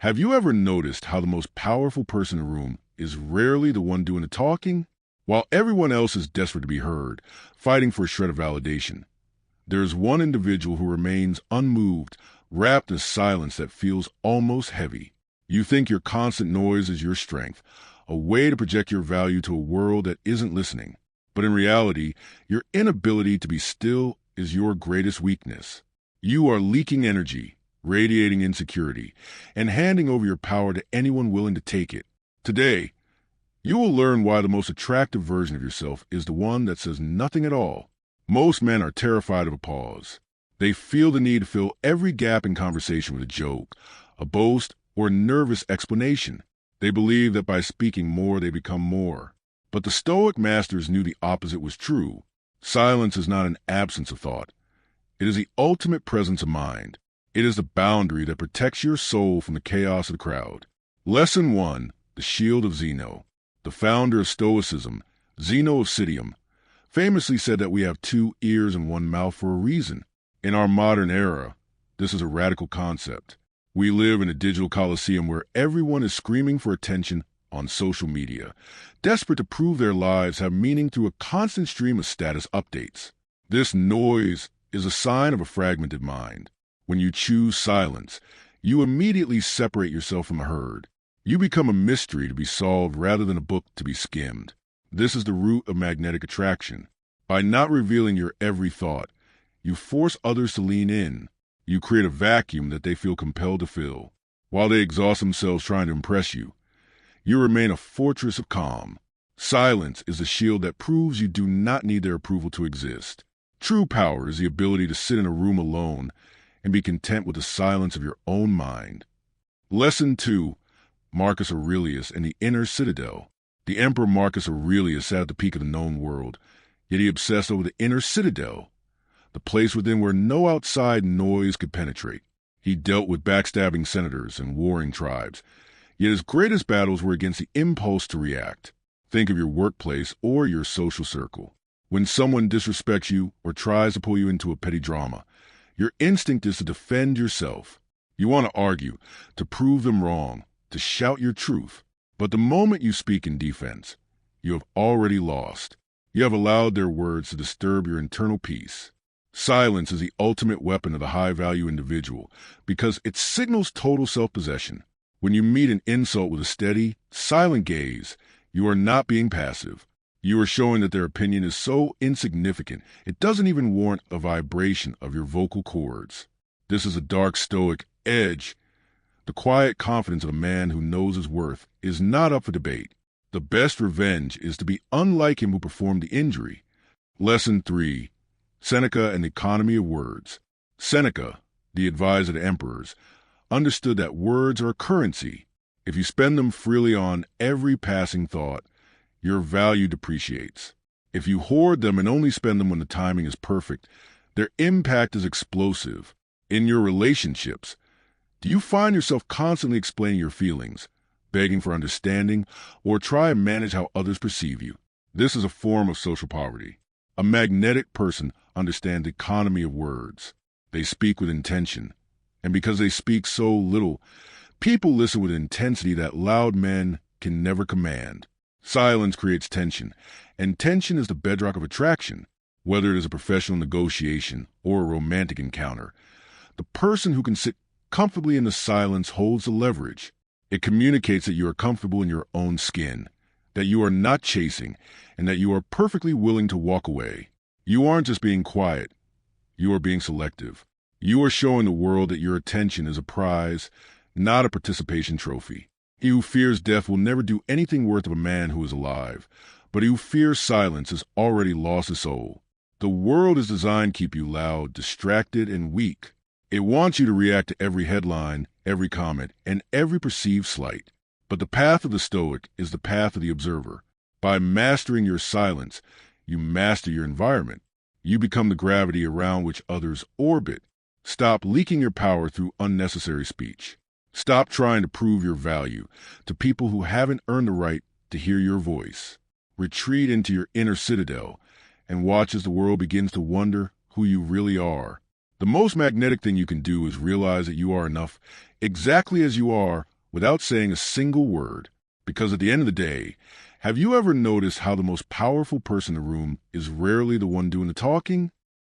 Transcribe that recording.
Have you ever noticed how the most powerful person in the room is rarely the one doing the talking? While everyone else is desperate to be heard, fighting for a shred of validation, there is one individual who remains unmoved, wrapped in silence that feels almost heavy. You think your constant noise is your strength, a way to project your value to a world that isn't listening. But in reality, your inability to be still is your greatest weakness. You are leaking energy, radiating insecurity, and handing over your power to anyone willing to take it. Today, you will learn why the most attractive version of yourself is the one that says nothing at all. Most men are terrified of a pause. They feel the need to fill every gap in conversation with a joke, a boast, or a nervous explanation. They believe that by speaking more, they become more. But the Stoic masters knew the opposite was true. Silence is not an absence of thought. It is the ultimate presence of mind. It is the boundary that protects your soul from the chaos of the crowd. Lesson 1. The Shield of Zeno. The founder of Stoicism, Zeno of Citium, famously said that we have 2 ears and 1 mouth for a reason. In our modern era, this is a radical concept. We live in a digital coliseum where everyone is screaming for attention on social media, desperate to prove their lives have meaning through a constant stream of status updates. This noise is a sign of a fragmented mind. When you choose silence, you immediately separate yourself from the herd. You become a mystery to be solved rather than a book to be skimmed. This is the root of magnetic attraction. By not revealing your every thought, you force others to lean in. You create a vacuum that they feel compelled to fill. While they exhaust themselves trying to impress you, you remain a fortress of calm. Silence is a shield that proves you do not need their approval to exist. True power is the ability to sit in a room alone and be content with the silence of your own mind. Lesson 2. Marcus Aurelius and the Inner Citadel. The Emperor Marcus Aurelius sat at the peak of the known world, yet he obsessed over the Inner Citadel, the place within where no outside noise could penetrate. He dealt with backstabbing senators and warring tribes, yet his greatest battles were against the impulse to react. Think of your workplace or your social circle. When someone disrespects you or tries to pull you into a petty drama, your instinct is to defend yourself. You want to argue, to prove them wrong, to shout your truth. But the moment you speak in defense, you have already lost. You have allowed their words to disturb your internal peace. Silence is the ultimate weapon of the high-value individual because it signals total self-possession. When you meet an insult with a steady, silent gaze, you are not being passive. You are showing that their opinion is so insignificant it doesn't even warrant a vibration of your vocal cords. This is a Dark Stoic edge. The quiet confidence of a man who knows his worth is not up for debate. The best revenge is to be unlike him who performed the injury. Lesson 3. Seneca and the Economy of Words. Seneca, the advisor to emperors, understood that words are a currency. If you spend them freely on every passing thought, your value depreciates. If you hoard them and only spend them when the timing is perfect, their impact is explosive. In your relationships, do you find yourself constantly explaining your feelings, begging for understanding, or try and manage how others perceive you? This is a form of social poverty. A magnetic person understands the economy of words. They speak with intention, and because they speak so little, people listen with intensity that loud men can never command. Silence creates tension, and tension is the bedrock of attraction. Whether it is a professional negotiation or a romantic encounter, the person who can sit comfortably in the silence holds the leverage. It communicates that you are comfortable in your own skin, that you are not chasing, and that you are perfectly willing to walk away. You aren't just being quiet, you are being selective. You are showing the world that your attention is a prize, not a participation trophy. He who fears death will never do anything worth of a man who is alive, but he who fears silence has already lost his soul. The world is designed to keep you loud, distracted, and weak. It wants you to react to every headline, every comment, and every perceived slight. But the path of the Stoic is the path of the observer. By mastering your silence, you master your environment. You become the gravity around which others orbit. Stop leaking your power through unnecessary speech. Stop trying to prove your value to people who haven't earned the right to hear your voice. Retreat into your inner citadel and watch as the world begins to wonder who you really are. The most magnetic thing you can do is realize that you are enough exactly as you are without saying a single word. Because at the end of the day, have you ever noticed how the most powerful person in the room is rarely the one doing the talking?